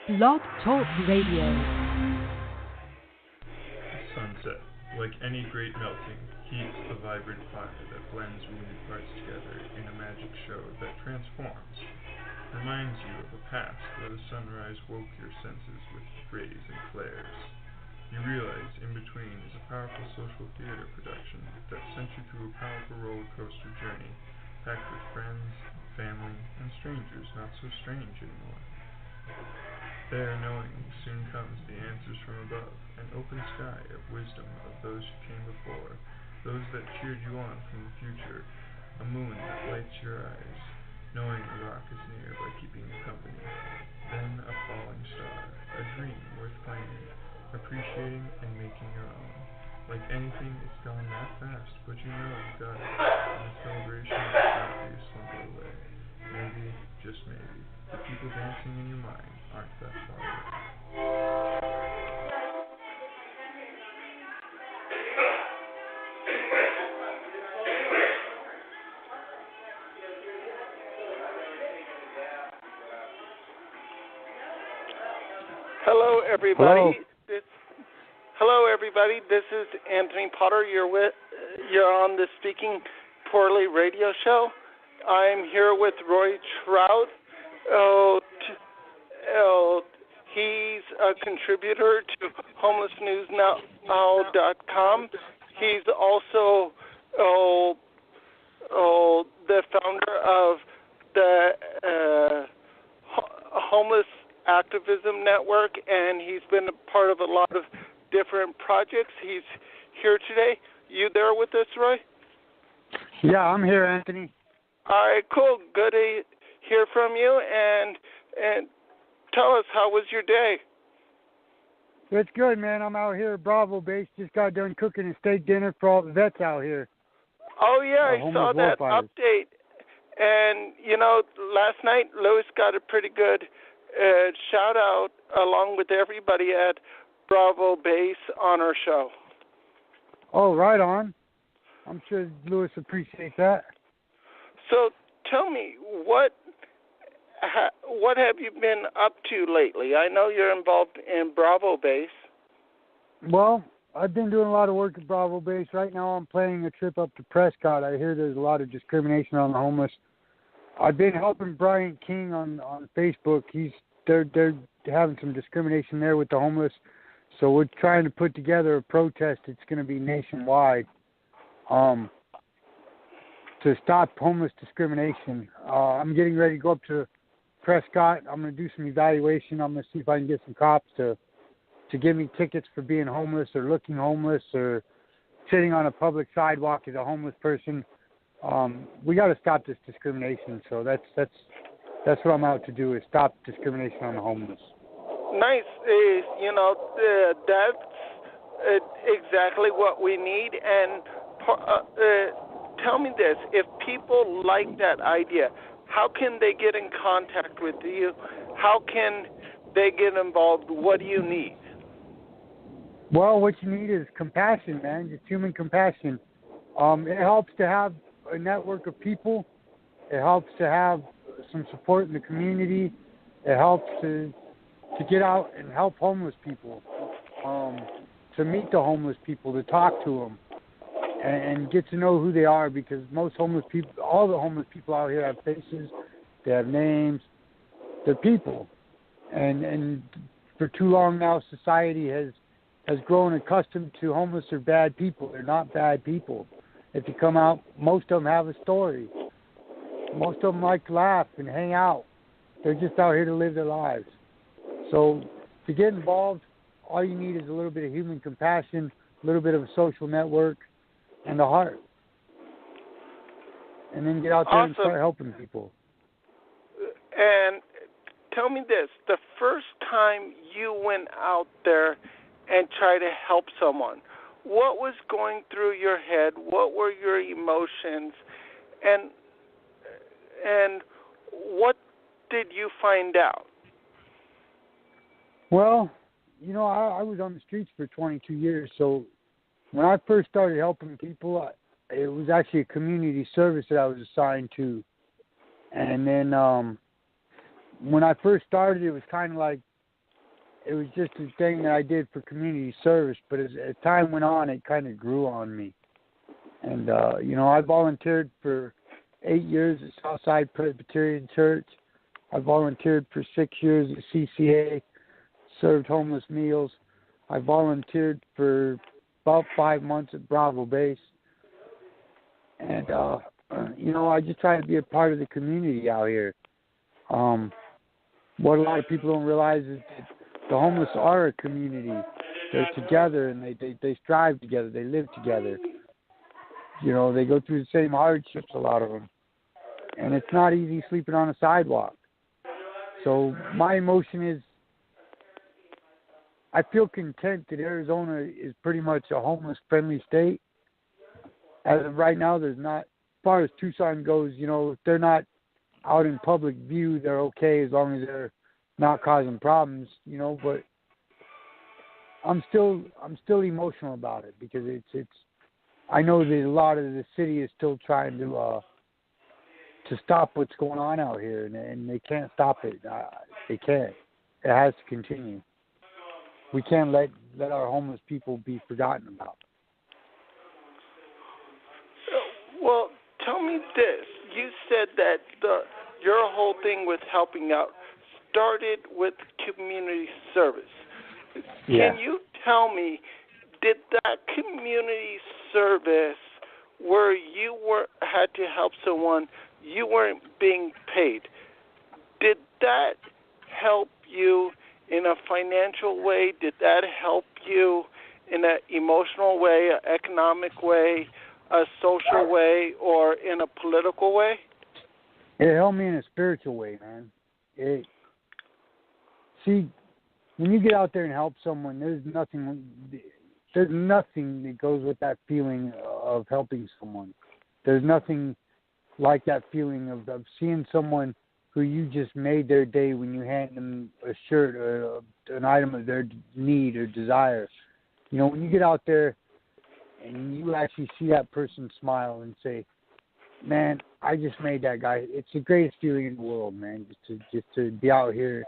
Blog Talk Radio. Sunset, like any great melting, heats a vibrant fire that blends wounded parts together in a magic show that transforms. Reminds you of a past where the sunrise woke your senses with rays and flares. You realize In Between is a powerful social theater production that sent you through a powerful roller coaster journey, packed with friends, family, and strangers not so strange anymore. There, knowing, soon comes the answers from above, an open sky of wisdom of those who came before, those that cheered you on from the future, a moon that lights your eyes, knowing a rock is near by keeping you company, then a falling star, a dream worth claiming, appreciating and making your own. Like anything, it's gone that fast, but you know you got it, and the celebration will not be slumber away. Maybe, just maybe, the people dancing in your mind aren't that far away. Hello, everybody. Hello. Hello, everybody. This is Anthony Potter. You're on the Speaking Poorly radio show. I'm here with Roy Trout. He's a contributor to homelessnewsnow.com. He's also the founder of the Homeless Activism Network, and he's been a part of a lot of different projects. He's here today. You there with us, Roy? Yeah, I'm here, Anthony. All right, cool. Good to hear from you, and tell us, how was your day? It's good, man. I'm out here at Bravo Base. Just got done cooking a steak dinner for all the vets out here. Oh, yeah, I saw that update. And, last night, Lewis got a pretty good shout out along with everybody at Bravo Base on our show. Oh, right on. I'm sure Lewis appreciates that. So tell me, what have you been up to lately? I know you're involved in Bravo Base. Well, I've been doing a lot of work at Bravo Base. Right now I'm planning a trip up to Prescott. I hear there's a lot of discrimination on the homeless. I've been helping Brian King on Facebook. They're having some discrimination there with the homeless. So we're trying to put together a protest. It's going to be nationwide to stop homeless discrimination. I'm getting ready to go up to Prescott. I'm going to do some evaluation. I'm going to see if I can get some cops to give me tickets for being homeless or looking homeless or sitting on a public sidewalk as a homeless person. We got to stop this discrimination. So that's what I'm out to do, is stop discrimination on the homeless. Nice. That's exactly what we need. And tell me this, if people like that idea, how can they get in contact with you? How can they get involved? What do you need? Well, what you need is compassion, man, just human compassion. It helps to have a network of people. It helps to have some support in the community. It helps to get out and help homeless people, to meet the homeless people, to talk to them, and get to know who they are, because most homeless people, all the homeless people out here have faces, they have names, they're people. And for too long now, society has grown accustomed to homeless are bad people. They're not bad people. If you come out, most of them have a story. Most of them like to laugh and hang out. They're just out here to live their lives. So to get involved, all you need is a little bit of human compassion, a little bit of a social network, and a heart. And then get out there and start helping people. And tell me this, the first time you went out there and tried to help someone, what was going through your head? What were your emotions? And what did you find out? Well, I was on the streets for 22 years, so when I first started helping people, it was actually a community service that I was assigned to. And then when I first started, it was kind of like it was just a thing that I did for community service. But as time went on, it kind of grew on me. And, I volunteered for 8 years at Southside Presbyterian Church. I volunteered for 6 years at CCA, served homeless meals. I volunteered for about 5 months at Bravo Base. And, I just try to be a part of the community out here. What a lot of people don't realize is that the homeless are a community. They're together, and they strive together. They live together. They go through the same hardships, a lot of them. And it's not easy sleeping on a sidewalk. So my emotion is, I feel content that Arizona is pretty much a homeless-friendly state. As of right now, there's not, as far as Tucson goes, if they're not out in public view, they're okay as long as they're not causing problems, but I'm still emotional about it because it's I know that a lot of the city is still trying to stop what's going on out here, and they can't stop it. They can't. It has to continue. We can't let our homeless people be forgotten about. Well, tell me this. You said that your whole thing with helping out started with community service. Yeah. Can you tell me, did that community service where you had to help someone, you weren't being paid, did that help you in a financial way? Did that help you in an emotional way, an economic way, a social way, or in a political way? It helped me in a spiritual way, man. See, when you get out there and help someone, there's nothing that goes with that feeling of helping someone. There's nothing like that feeling of seeing someone who you just made their day when you hand them a shirt or an item of their need or desire. When you get out there and you actually see that person smile and say, man, I just made that guy. It's the greatest feeling in the world, man, just to be out here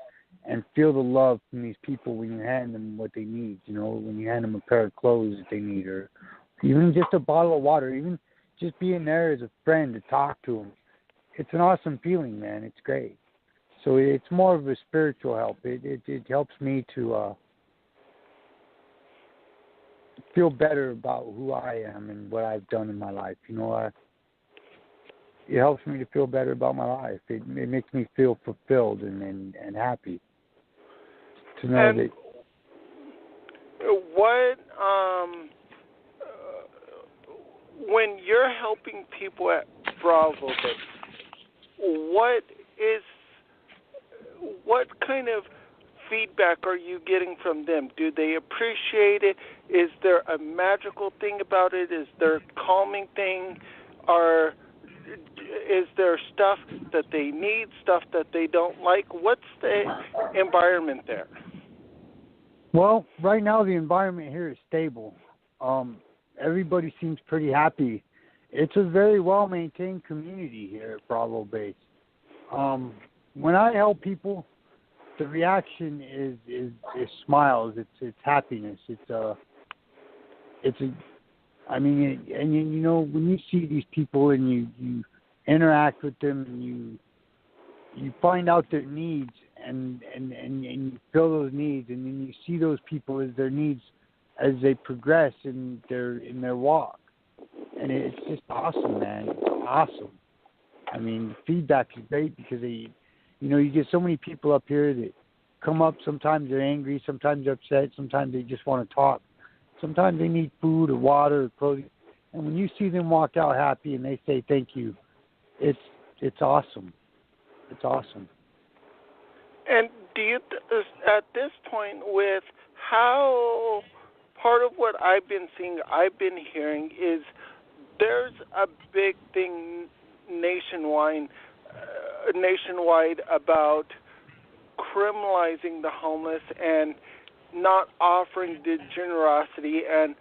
and feel the love from these people when you hand them what they need, when you hand them a pair of clothes that they need, or even just a bottle of water, even just being there as a friend to talk to them. It's an awesome feeling, man. It's great. So it's more of a spiritual help. It helps me to feel better about who I am and what I've done in my life. It helps me to feel better about my life. It makes me feel fulfilled and happy to know and that. What when you're helping people at Bravo Base, what kind of feedback are you getting from them? Do they appreciate it? Is there a magical thing about it? Is there a calming thing? Is there stuff that they need, stuff that they don't like? What's the environment there? Well, right now the environment here is stable. Everybody seems pretty happy. It's a very well-maintained community here at Bravo Base. When I help people, the reaction is smiles. It's happiness. When you see these people and you interact with them and you find out their needs and you fill those needs, and then you see those people as their needs as they progress in their walk, and it's just awesome, man. It's awesome. The feedback is great because you get so many people up here that come up. Sometimes they're angry, sometimes they're upset, sometimes they just want to talk. Sometimes they need food or water or clothing. And when you see them walk out happy and they say thank you, it's awesome. It's awesome. And do you, at this point, with how part of what I've been seeing, I've been hearing is there's a big thing nationwide about criminalizing the homeless and not offering the generosity and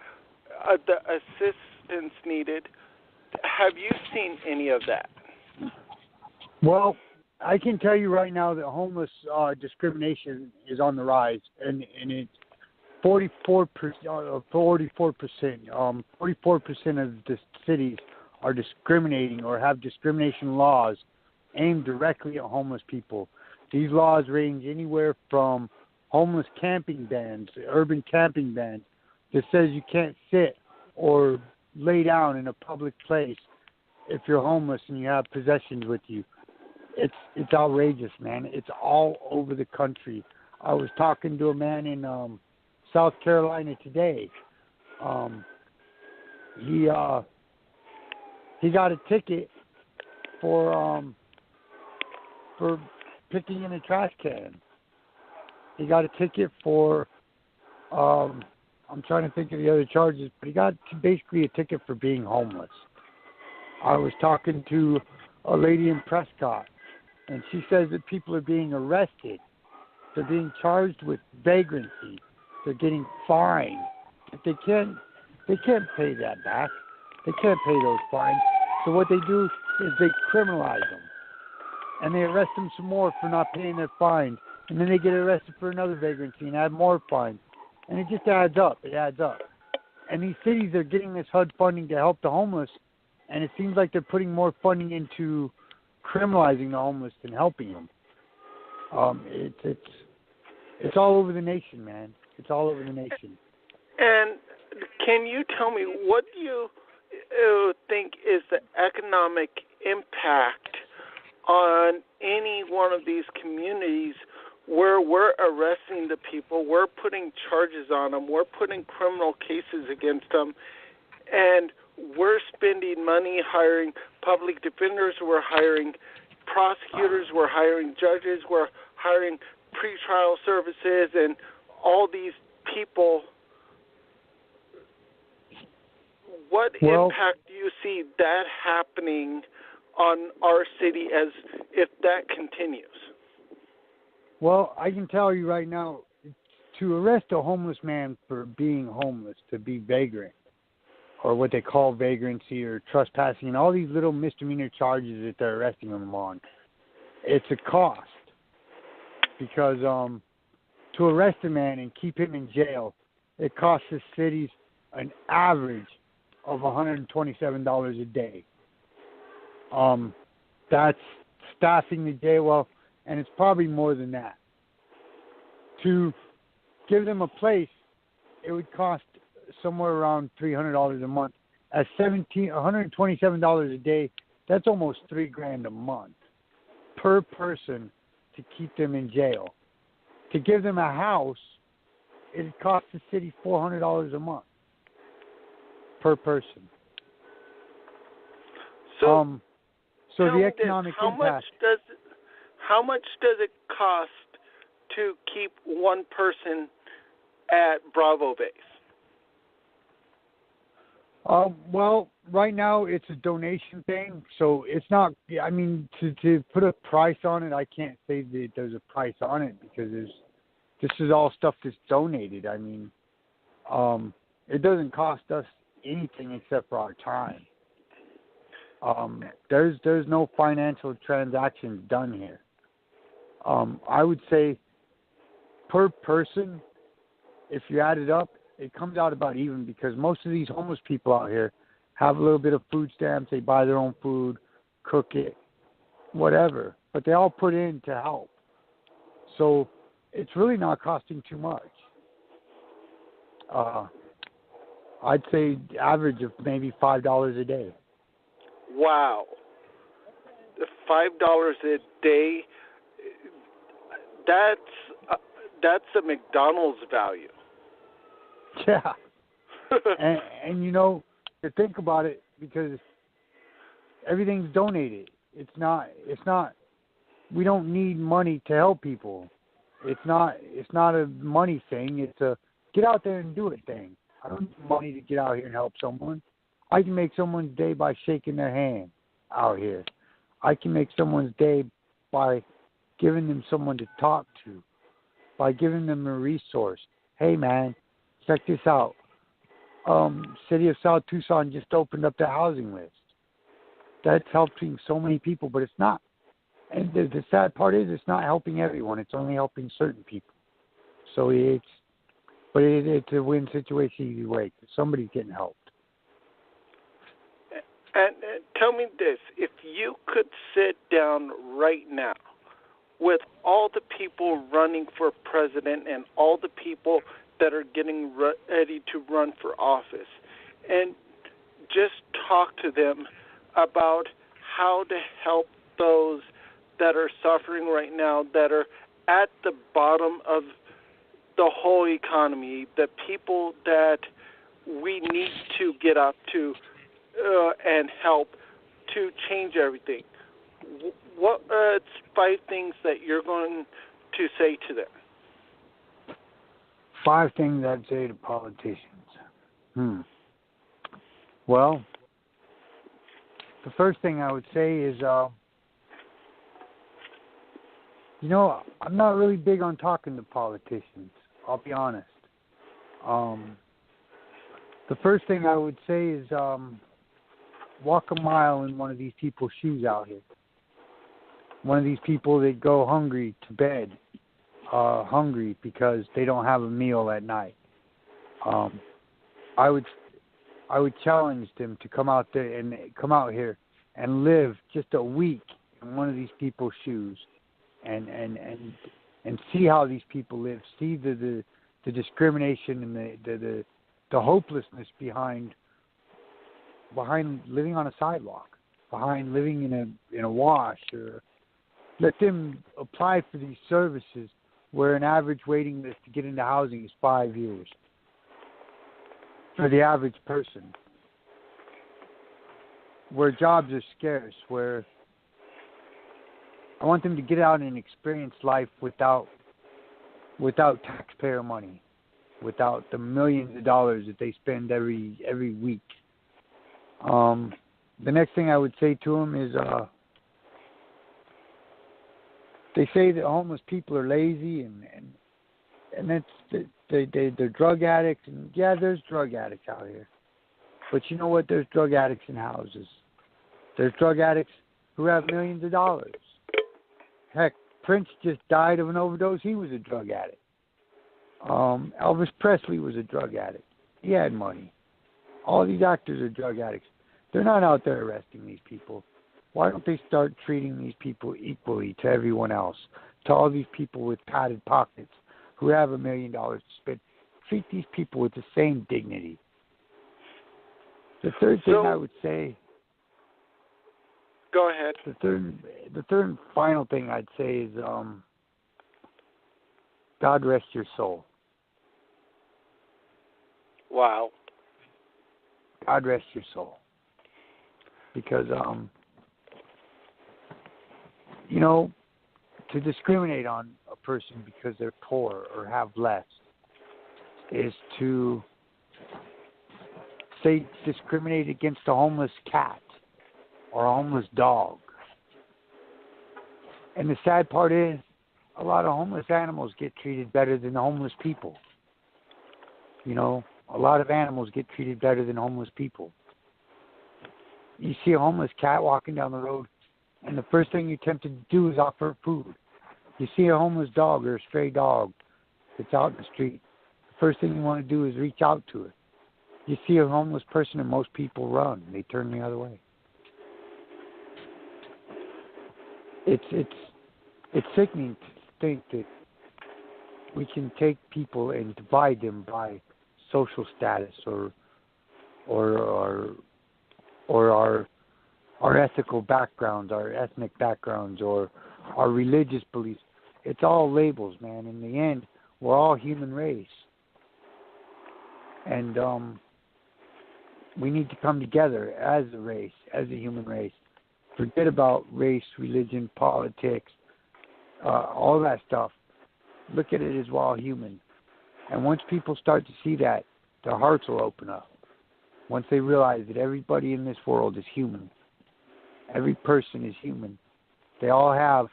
the assistance needed. Have you seen any of that? Well, I can tell you right now that homeless discrimination is on the rise, and it's 44%. 44%. 44% of the cities are discriminating or have discrimination laws aimed directly at homeless people. These laws range anywhere from homeless camping bans, urban camping bans, that says you can't sit or lay down in a public place if you're homeless and you have possessions with you. It's outrageous, man. It's all over the country. I was talking to a man in South Carolina today. He got a ticket for picking in a trash can. He got a ticket for I'm trying to think of the other charges, but he got basically a ticket for being homeless. I was talking to a lady in Prescott, and she says that people are being arrested. They're being charged with vagrancy. They're getting fined. But they can't pay that back. They can't pay those fines. So what they do is they criminalize them. And they arrest them some more for not paying their fines. And then they get arrested for another vagrancy and add more fines. And it just adds up. It adds up. And these cities are getting this HUD funding to help the homeless, and it seems like they're putting more funding into criminalizing the homeless than helping them. It's all over the nation, man. It's all over the nation. And can you tell me, what do you think is the economic impact on any one of these communities where we're arresting the people, we're putting charges on them, we're putting criminal cases against them, and we're spending money hiring public defenders, we're hiring prosecutors, we're hiring judges, we're hiring pretrial services, and all these people. What impact do you see that happening on our city as if that continues? Well, I can tell you right now, to arrest a homeless man for being homeless, to be vagrant, or what they call vagrancy or trespassing, and all these little misdemeanor charges that they're arresting them on, it's a cost. Because to arrest a man and keep him in jail, it costs the cities an average of $127 a day. That's staffing the jail, well, and it's probably more than that. To give them a place, it would cost somewhere around $300 a month. At $127 a day, that's almost $3,000 a month per person to keep them in jail. To give them a house, it costs the city $400 a month per person. So the economic impact. How much does it cost to keep one person at Bravo Base? Well, right now it's a donation thing, so it's not. I mean, to put a price on it, I can't say that there's a price on it because this is all stuff that's donated. I mean, it doesn't cost us anything except for our time. There's no financial transactions done here. I would say per person, if you add it up, it comes out about even because most of these homeless people out here have a little bit of food stamps. They buy their own food, cook it, whatever. But they all put in to help. So it's really not costing too much. I'd say average of maybe $5 a day. Wow. $5 a day, that's a McDonald's value. Yeah. and you know, to think about it, because everything's donated. It's not we don't need money to help people. It's not a money thing. It's a get out there and do it thing. I don't need money to get out here and help someone. I can make someone's day by shaking their hand out here. I can make someone's day by giving them someone to talk to, by giving them a resource. Hey, man, check this out. City of South Tucson just opened up the housing list. That's helping so many people, but it's not And the sad part is it's not helping everyone. It's only helping certain people. So it's a win situation either way. Somebody's getting helped. And tell me this, if you could sit down right now with all the people running for president and all the people that are getting ready to run for office, and just talk to them about how to help those that are suffering right now, that are at the bottom of the whole economy, the people that we need to get up to and help to change everything. What 5 things that you're going to say to them? 5 things I'd say to politicians. Well, the first thing I would say is, I'm not really big on talking to politicians. I'll be honest. The first thing I would say is walk a mile in one of these people's shoes out here. One of these people that go hungry to bed, hungry because they don't have a meal at night. I would challenge them to come out here and live just a week in one of these people's shoes, and see how these people live. See the discrimination and the hopelessness behind living on a sidewalk, behind living in a wash, or let them apply for these services where an average waiting list to get into housing is 5 years for the average person, where jobs are scarce, where I want them to get out and experience life without taxpayer money, without the millions of dollars that they spend every week. The next thing I would say to them is, they say that homeless people are lazy and that's they're drug addicts, and yeah, there's drug addicts out here, but you know what? There's drug addicts in houses. There's drug addicts who have millions of dollars. Heck, Prince just died of an overdose. He was a drug addict. Elvis Presley was a drug addict. He had money. All these actors are drug addicts. They're not out there arresting these people. Why don't they start treating these people equally to everyone else, to all these people with padded pockets who have $1 million to spend? Treat these people with the same dignity. The third thing I would say... Go ahead. The third and final thing I'd say is, God rest your soul. Wow. God rest your soul. Because, to discriminate on a person because they're poor or have less is to say discriminate against a homeless cat or a homeless dog. And the sad part is, a lot of homeless animals get treated better than the homeless people. A lot of animals get treated better than homeless people. You see a homeless cat walking down the road, and the first thing you're tempted to do is offer food. You see a homeless dog or a stray dog that's out in the street, the first thing you want to do is reach out to it. You see a homeless person, and most people run. They turn the other way. It's sickening to think that we can take people and divide them by social status or our ethical backgrounds, our ethnic backgrounds, or our religious beliefs. It's all labels, man. In the end, we're all human race. And we need to come together as a race, as a human race. Forget about race, religion, politics, all that stuff. Look at it as we're all human. And once people start to see that, their hearts will open up. Once they realize that everybody in this world is human, every person is human. They all have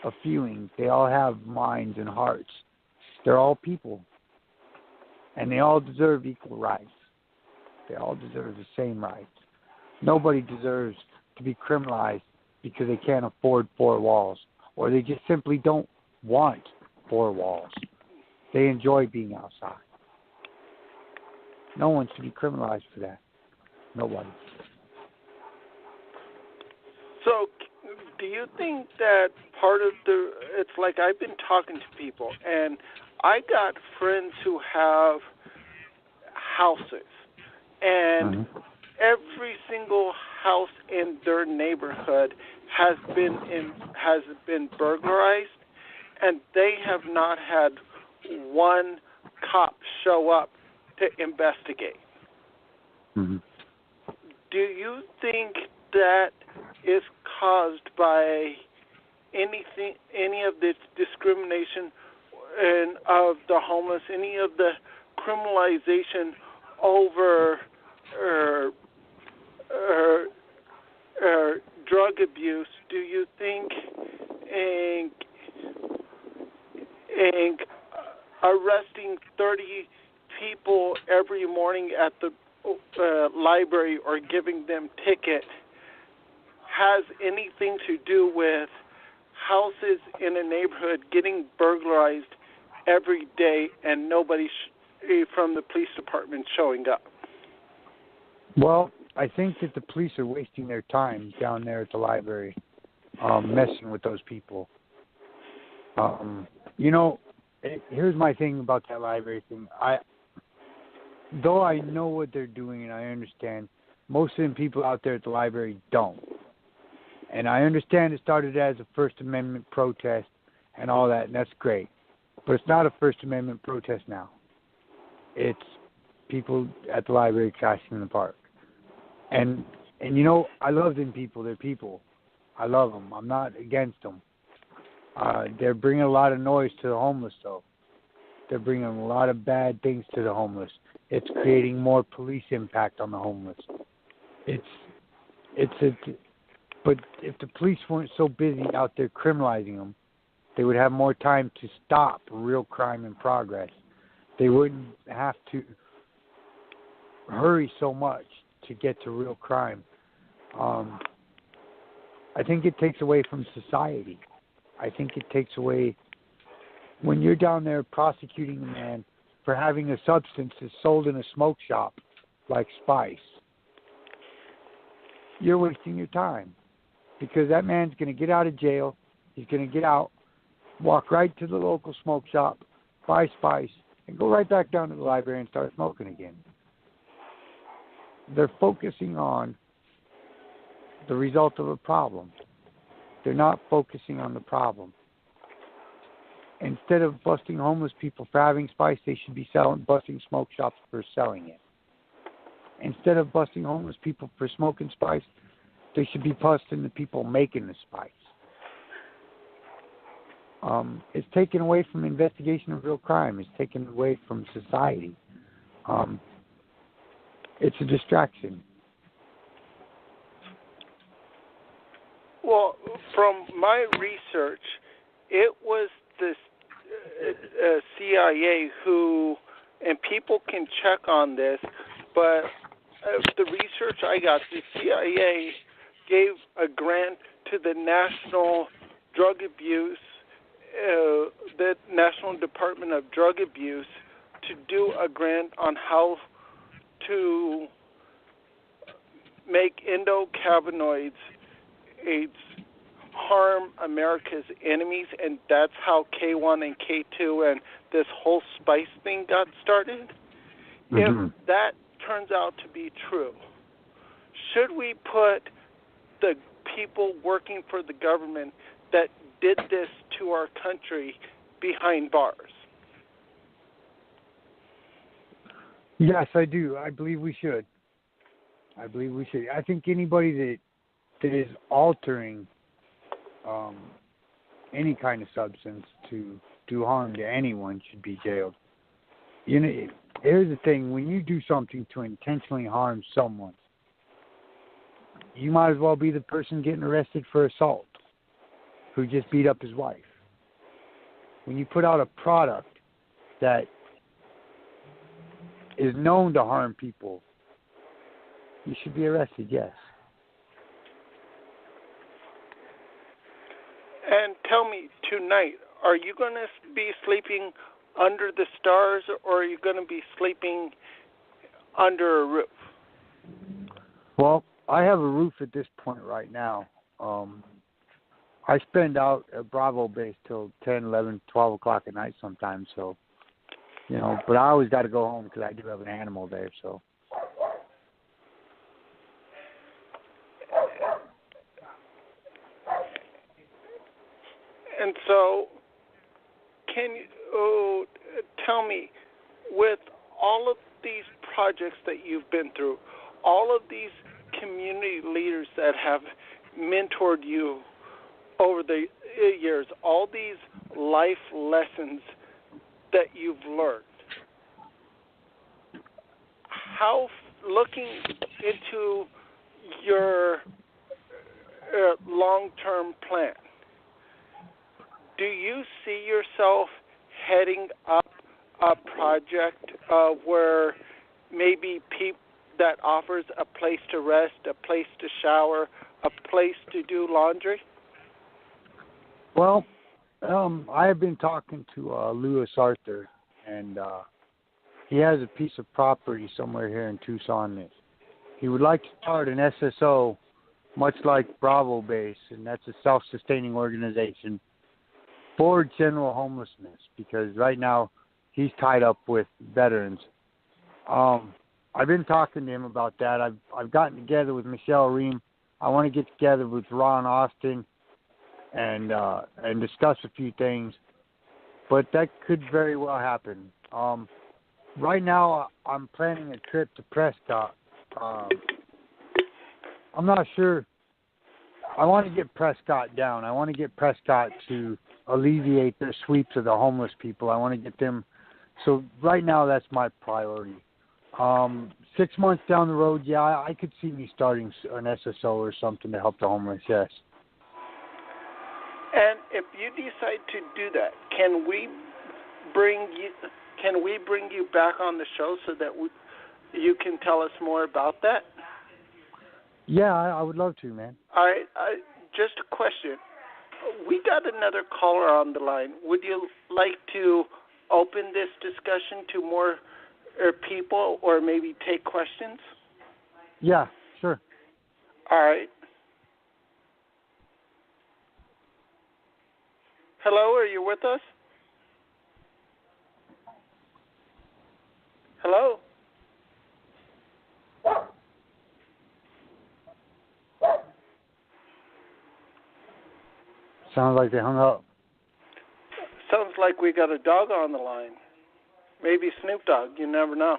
a feeling. They all have minds and hearts. They're all people. And they all deserve equal rights. They all deserve the same rights. Nobody deserves to be criminalized because they can't afford 4 walls, or they just simply don't want 4 walls. They enjoy being outside. No one should be criminalized for that. Nobody. So, do you think that part of it's like I've been talking to people, and I got friends who have houses, and every single house in their neighborhood has been burglarized, and they have not had one cop show up to investigate. Mm-hmm. Do you think that is caused by any of this discrimination and of the homeless, any of the criminalization over drug abuse? Do you think arresting 30 people every morning at the library or giving them ticket has anything to do with houses in a neighborhood getting burglarized every day and nobody from the police department showing up? Well, I think that the police are wasting their time down there at the library, messing with those people. Here's my thing about that library thing. Though I know what they're doing and I understand, most of the people out there at the library don't. And I understand it started as a First Amendment protest and all that, and that's great. But it's not a First Amendment protest now. It's people at the library crashing in the park. And I love them people. They're people. I love them. I'm not against them. They're bringing a lot of noise to the homeless, though. They're bringing a lot of bad things to the homeless. It's creating more police impact on the homeless. But if the police weren't so busy out there criminalizing them, they would have more time to stop real crime in progress. They wouldn't have to hurry so much to get to real crime. I think it takes away from society. I think it takes away when you're down there prosecuting a man for having a substance that's sold in a smoke shop like spice. You're wasting your time because that man's going to get out of jail. He's going to get out, walk right to the local smoke shop, buy spice, and go right back down to the library and start smoking again. They're focusing on the result of a problem. They're not focusing on the problem. Instead of busting homeless people for having spice, they should be busting smoke shops for selling it. Instead of busting homeless people for smoking spice, they should be busting the people making the spice. It's taken away from investigation of real crime. It's taken away from society. It's a distraction. Well, from my research, it was the CIA who, and people can check on this, but the research I got, the CIA gave a grant to the National Drug Abuse, the National Department of Drug Abuse, to do a grant on how to make endocannabinoids harm America's enemies, and that's how K1 and K2 and this whole spice thing got started. Mm-hmm. If that turns out to be true, should we put the people working for the government that did this to our country behind bars? Yes, I do. I believe we should. I think anybody that is altering any kind of substance to do harm to anyone should be jailed. Here's the thing. When you do something to intentionally harm someone, you might as well be the person getting arrested for assault who just beat up his wife. When you put out a product that is known to harm people, you should be arrested, yes. And tell me, tonight, are you going to be sleeping under the stars, or are you going to be sleeping under a roof? Well, I have a roof at this point right now. I spend out at Bravo Base till 10, 11, 12 o'clock at night sometimes, so, but I always got to go home because I do have an animal there, so. And so, can you tell me, with all of these projects that you've been through, all of these community leaders that have mentored you over the years, all these life lessons that you've learned, how, looking into your long-term plan, do you see yourself heading up a project where maybe that offers a place to rest, a place to shower, a place to do laundry? Well, I have been talking to Lewis Arthur, and he has a piece of property somewhere here in Tucson. He would like to start an SSO, much like Bravo Base, and that's a self-sustaining organization for general homelessness, because right now he's tied up with veterans. I've been talking to him about that. I've gotten together with Michelle Ream. I want to get together with Ron Austin and discuss a few things, but that could very well happen. Right now, I'm planning a trip to Prescott. I'm not sure. I want to get Prescott down. I want to get Prescott to alleviate their sweeps of the homeless people. I want to get them. So right now, that's my priority. 6 months down the road, yeah, I could see me starting an SSO or something to help the homeless, yes. And if you decide to do that, can we bring you back on the show so that you can tell us more about that? Yeah, I would love to, man. All right. Just a question. We got another caller on the line. Would you like to open this discussion to more people, or maybe take questions? Yeah, sure. All right. Hello, are you with us? Hello? Sounds like they hung up. Sounds like we got a dog on the line. Maybe Snoop Dogg, you never know.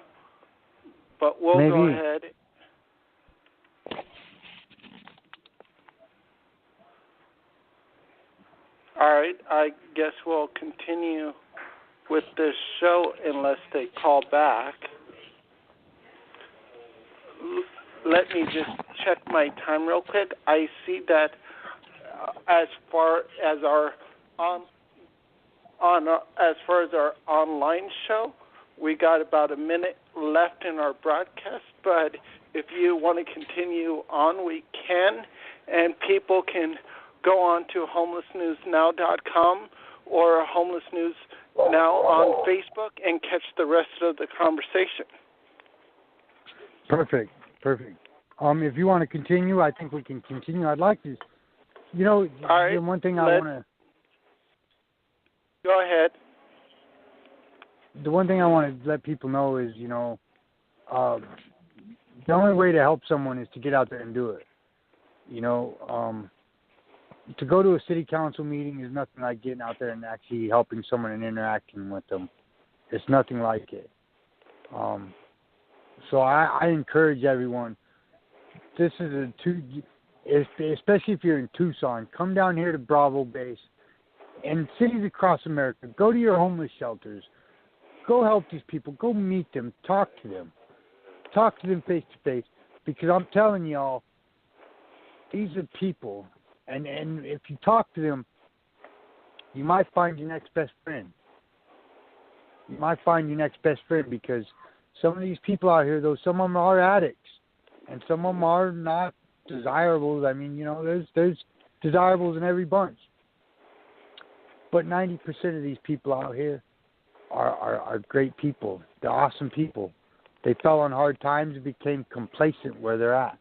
But we'll go ahead. All right, I guess we'll continue with this show unless they call back. Let me just check my time real quick. I see that as far as our online show, we got about a minute left in our broadcast, but if you want to continue on, we can, and people can go on to homelessnewsnow.com or Homeless News Now on Facebook and catch the rest of the conversation. Perfect. If you want to continue, I think we can continue. I'd like to, all right, one thing I want to... Go ahead. The one thing I want to let people know is, the only way to help someone is to get out there and do it. To go to a city council meeting is nothing like getting out there and actually helping someone and interacting with them. It's nothing like it. So I encourage everyone. This is especially if you're in Tucson, come down here to Bravo Base and cities across America. Go to your homeless shelters. Go help these people. Go meet them. Talk to them. Talk to them face to face. Because I'm telling y'all, these are people. And if you talk to them, you might find your next best friend. Because some of these people out here, though, some of them are addicts. And some of them are not desirables. I mean, there's desirables in every bunch. But 90% of these people out here are great people. They're awesome people. They fell on hard times and became complacent where they're at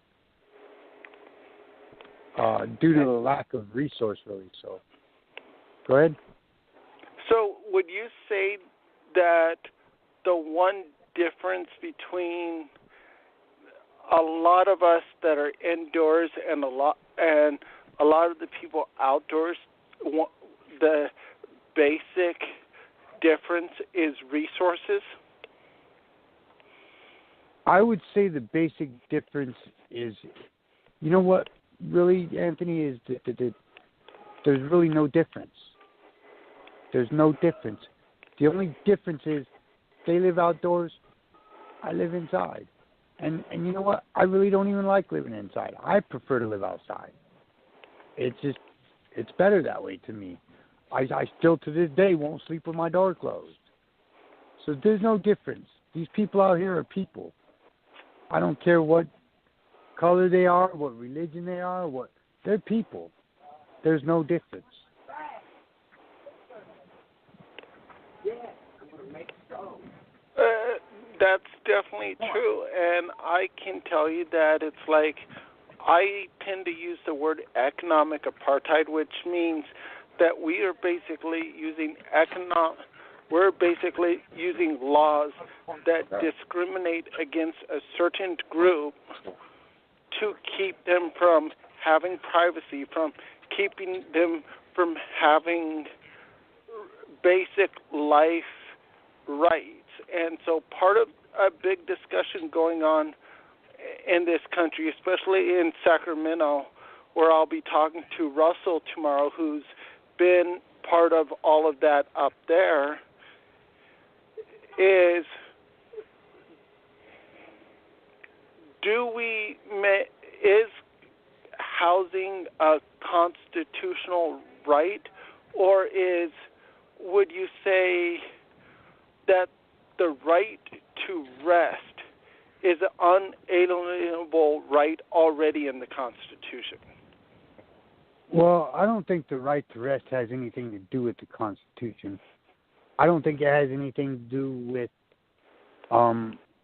due to the lack of resource, really. So, go ahead. So, would you say that the one difference between a lot of us that are indoors and a lot of the people outdoors, the basic difference is resources? I would say the basic difference is, you know what, really, Anthony, is that there's really no difference. There's no difference. The only difference is they live outdoors, I live inside. And you know what? I really don't even like living inside. I prefer to live outside. It's better that way to me. I still to this day won't sleep with my door closed. So there's no difference. These people out here are people. I don't care what color they are, what religion they are, they're people. There's no difference. That's definitely true, and I can tell you that it's like I tend to use the word economic apartheid, which means that we are basically using laws that discriminate against a certain group to keep them from having privacy, from keeping them from having basic life rights. And so part of a big discussion going on in this country, especially in Sacramento, where I'll be talking to Russell tomorrow, who's been part of all of that up there, is is housing a constitutional right, or would you say that the right to rest is an unalienable right already in the Constitution? Well, I don't think the right to rest has anything to do with the Constitution. I don't think it has anything to do with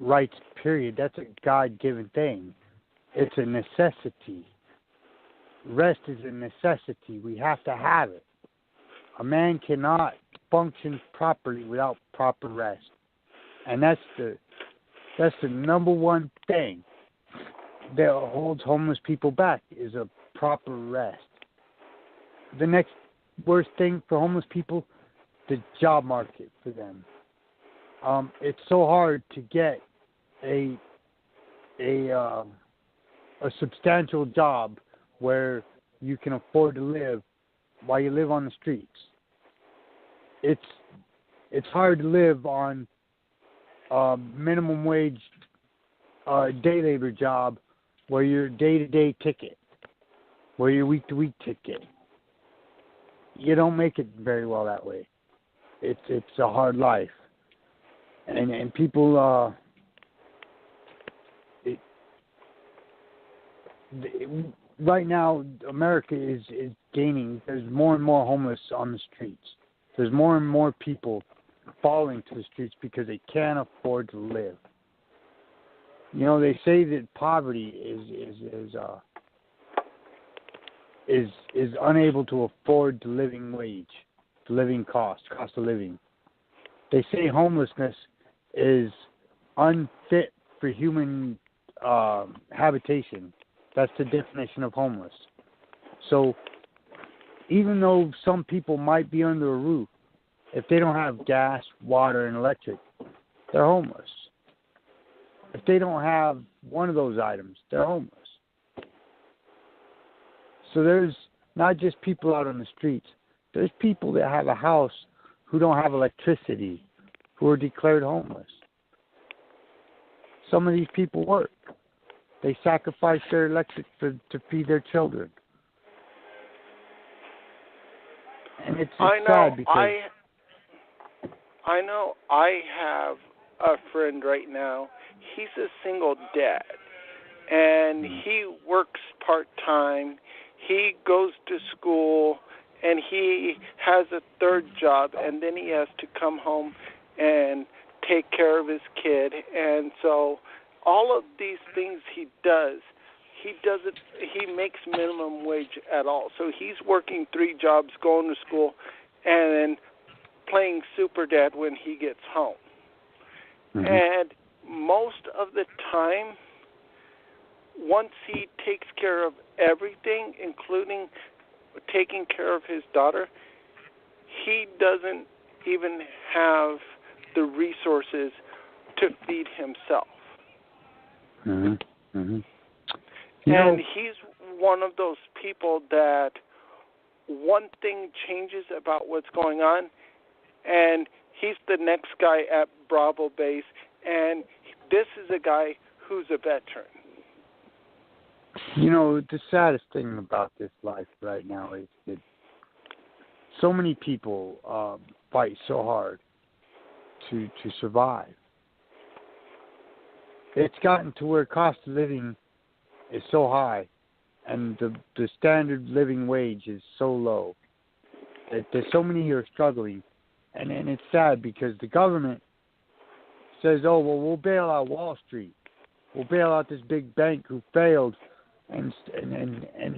rights, period. That's a God-given thing. It's a necessity. Rest is a necessity. We have to have it. A man cannot function properly without proper rest. And that's the number one thing that holds homeless people back, is a proper rest. The next worst thing for homeless people, the job market for them. It's so hard to get a substantial job where you can afford to live while you live on the streets. It's hard to live on minimum wage day labor job where your day-to-day ticket, where your week-to-week ticket. You don't make it very well that way. It's a hard life, and people right now America is gaining. There's more and more homeless on the streets. There's more and more people falling to the streets because they can't afford to live. You know, they say that poverty is unable to afford the living wage, the living cost of living. They say homelessness is unfit for human habitation. That's the definition of homeless. So even though some people might be under a roof, if they don't have gas, water, and electric, they're homeless. If they don't have one of those items, they're homeless. So there's not just people out on the streets. There's people that have a house who don't have electricity, who are declared homeless. Some of these people work. They sacrifice their electric to feed their children. And it's sad because... I know I have a friend right now. He's a single dad, and he works part-time. He goes to school, and he has a third job, and then he has to come home and take care of his kid. And so all of these things he makes minimum wage at all. So he's working 3 jobs, going to school, and playing super dad when he gets home. Mm-hmm. And most of the time, once he takes care of everything, including taking care of his daughter, he doesn't even have the resources to feed himself. Mm-hmm. Mm-hmm. And he's one of those people that one thing changes about what's going on, and he's the next guy at Bravo Base, and this is a guy who's a veteran. You know, the saddest thing about this life right now is that so many people fight so hard to survive. It's gotten to where cost of living is so high and the standard living wage is so low that there's so many who are struggling. And it's sad because the government says, oh, well, we'll bail out Wall Street. We'll bail out this big bank who failed and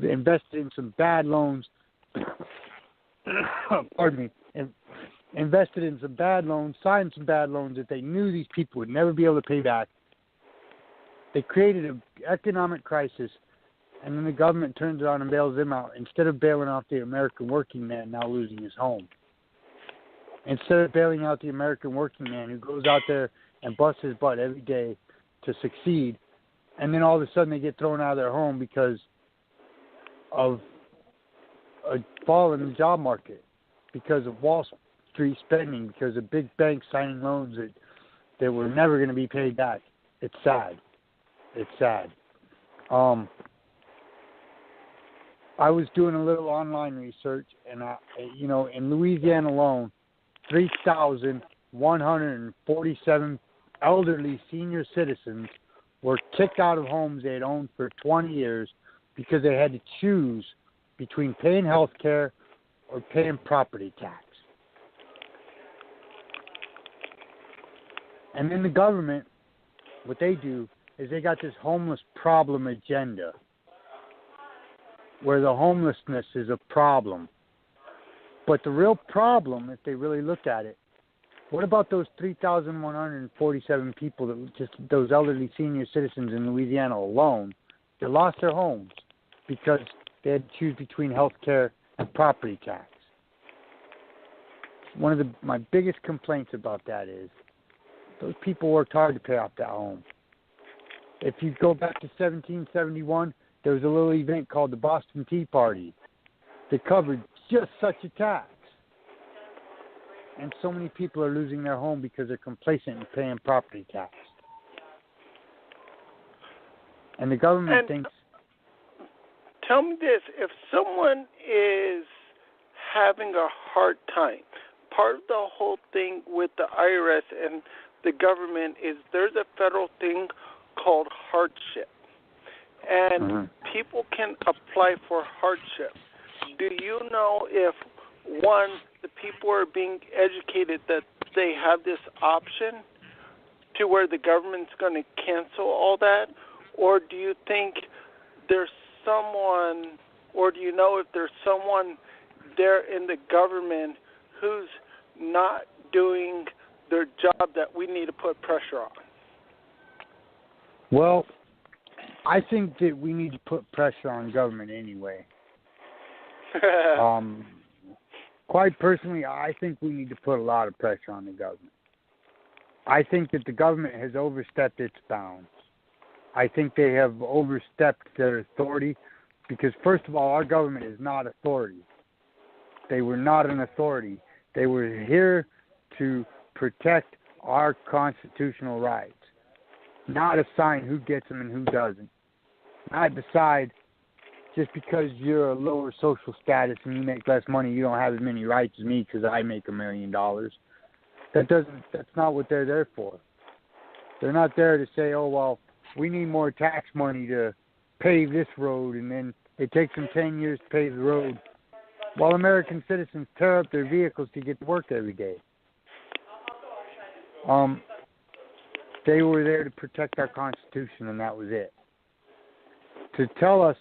invested in some bad loans. Pardon me. Invested in some bad loans, signed some bad loans that they knew these people would never be able to pay back. They created an economic crisis, and then the government turns around and bails them out instead of bailing out the American working man now losing his home. Instead of bailing out the American working man who goes out there and busts his butt every day to succeed, and then all of a sudden they get thrown out of their home because of a fall in the job market, because of Wall Street spending, because of big banks signing loans that were never going to be paid back. It's sad. It's sad. I was doing a little online research, and in Louisiana alone, 3,147 elderly senior citizens were kicked out of homes they had owned for 20 years because they had to choose between paying health care or paying property tax. And then the government, what they do is they got this homeless problem agenda where the homelessness is a problem. But the real problem, if they really look at it, what about those 3,147 people, those elderly senior citizens in Louisiana alone that lost their homes because they had to choose between health care and property tax? One of my biggest complaints about that is those people worked hard to pay off that home. If you go back to 1771, there was a little event called the Boston Tea Party that covered just such a tax. And so many people are losing their home because they're complacent in paying property tax. And the government thinks... Tell me this, if someone is having a hard time, part of the whole thing with the IRS and the government is there's a federal thing called hardship. And people can apply for hardship. Do you know if, one, the people are being educated that they have this option to where the government's going to cancel all that? Or do you think there's someone, or do you know if there's someone there in the government who's not doing their job that we need to put pressure on? Well, I think that we need to put pressure on government anyway. Quite personally, I think we need to put a lot of pressure on the government. I think that the government has overstepped its bounds. I think they have overstepped their authority because, first of all, our government is not authority. They were not an authority. They were here to protect our constitutional rights, not assign who gets them and who doesn't. Not decide just because you're a lower social status and you make less money, you don't have as many rights as me because I make $1 million. That's not what they're there for. They're not there to say, oh, well, we need more tax money to pave this road, and then it takes them 10 years to pave the road, while American citizens tear up their vehicles to get to work every day. They were there to protect our Constitution, and that was it. To tell us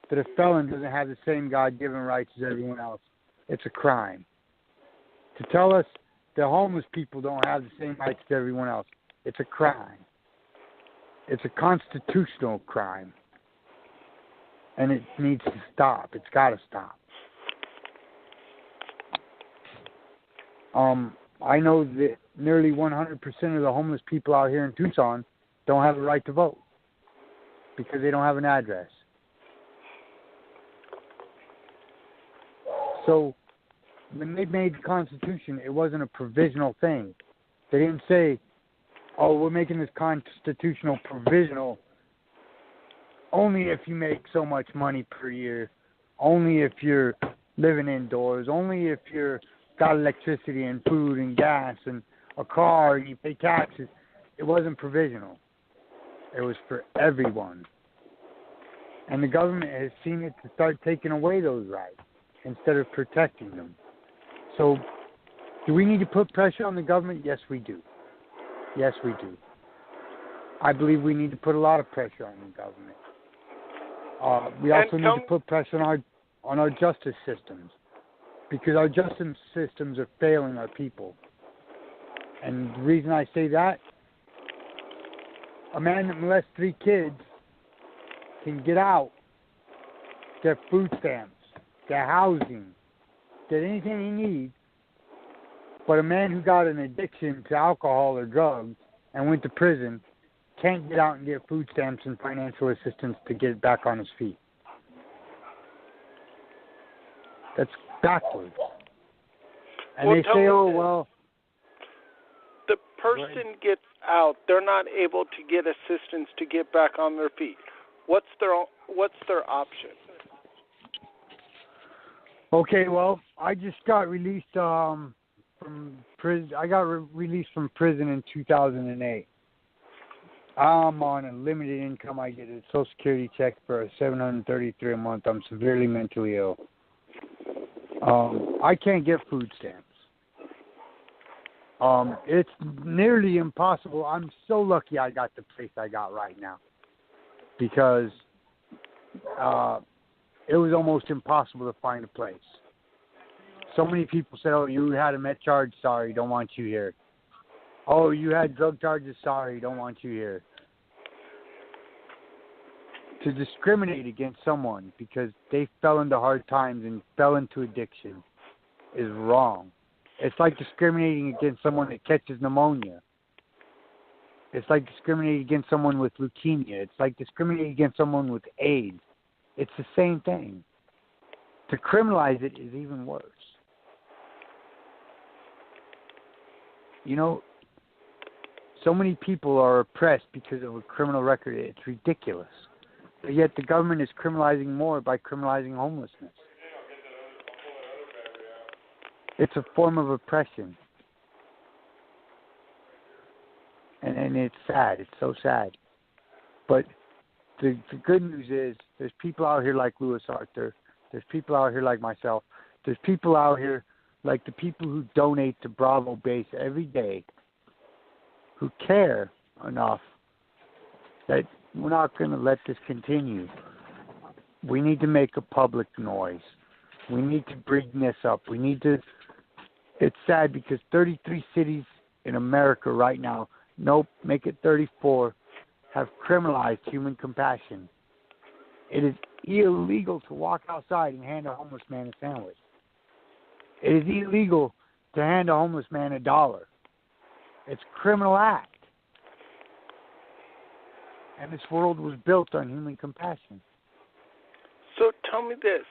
that a felon doesn't have the same God-given rights as everyone else, it's a crime. To tell us that homeless people don't have the same rights as everyone else, it's a crime. It's a constitutional crime. And it needs to stop. It's got to stop. I know that nearly 100% of the homeless people out here in Tucson don't have the right to vote because they don't have an address. So when they made the Constitution, it wasn't a provisional thing. They didn't say, oh, we're making this constitutional provisional only if you make so much money per year, only if you're living indoors, only if you're got electricity and food and gas and a car and you pay taxes. It wasn't provisional. It was for everyone. And the government has seen it to start taking away those rights instead of protecting them. So, do we need to put pressure on the government? Yes, we do. Yes, we do. I believe we need to put a lot of pressure on the government. We also need to put pressure on our justice systems, because our justice systems are failing our people. And the reason I say that, a man that molests 3 kids can get out, get food stamps, get housing, get anything he needs. But a man who got an addiction to alcohol or drugs and went to prison can't get out and get food stamps and financial assistance to get back on his feet. That's backwards. And they say, oh, well... The person gets out. They're not able to get assistance to get back on their feet. What's their option? Okay, well, I just got released from prison. I got released from prison in 2008. I'm on a limited income. I get a Social Security check for $733 a month. I'm severely mentally ill. I can't get food stamps. It's nearly impossible. I'm so lucky I got the place I got right now, because it was almost impossible to find a place. So many people said, oh, you had a met charge, sorry, don't want you here. Oh, you had drug charges, sorry, don't want you here. To discriminate against someone because they fell into hard times and fell into addiction is wrong. It's like discriminating against someone that catches pneumonia. It's like discriminating against someone with leukemia. It's like discriminating against someone with AIDS. It's the same thing. To criminalize it is even worse. You know, so many people are oppressed because of a criminal record. It's ridiculous. But yet the government is criminalizing more by criminalizing homelessness. It's a form of oppression. And it's sad. It's so sad. But the good news is there's people out here like Louis Arthur. There's people out here like myself. There's people out here like the people who donate to Bravo Base every day, who care enough that we're not going to let this continue. We need to make a public noise. We need to bring this up. We need to... It's sad because 33 cities in America right now, nope, make it 34, have criminalized human compassion. It is illegal to walk outside and hand a homeless man a sandwich. It is illegal to hand a homeless man $1. It's a criminal act. And this world was built on human compassion. So tell me this.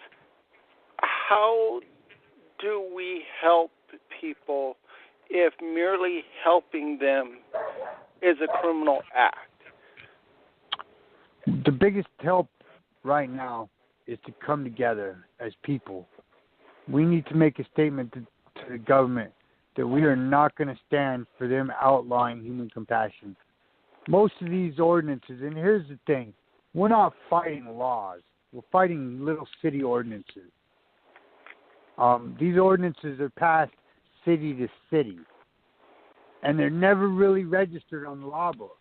How do we help people if merely helping them is a criminal act? The biggest help right now is to come together as people. We need to make a statement to the government that we are not going to stand for them outlawing human compassion. Most of these ordinances, and here's the thing, we're not fighting laws. We're fighting little city ordinances. These ordinances are passed city to city, and they're never really registered on the law books.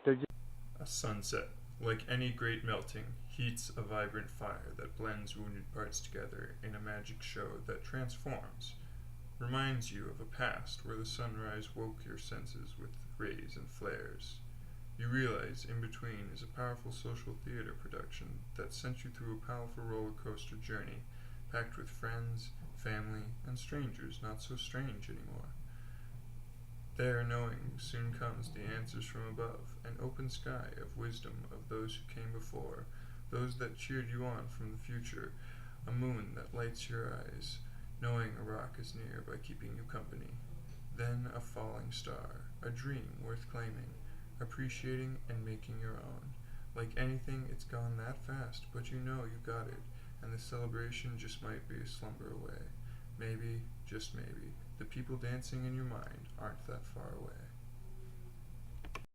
They're just A sunset, like any great melting, heats a vibrant fire that blends wounded parts together in a magic show that transforms, reminds you of a past where the sunrise woke your senses with rays and flares. You realize In Between is a powerful social theater production that sent you through a powerful roller coaster journey, packed with friends, family, and strangers not so strange anymore. There, knowing, soon comes the answers from above, an open sky of wisdom of those who came before, those that cheered you on from the future, a moon that lights your eyes, knowing a rock is near by keeping you company. Then a falling star, a dream worth claiming, appreciating and making your own. Like anything, it's gone that fast, but you know you got it, and the celebration just might be a slumber away. Maybe, just maybe, the people dancing in your mind aren't that far away.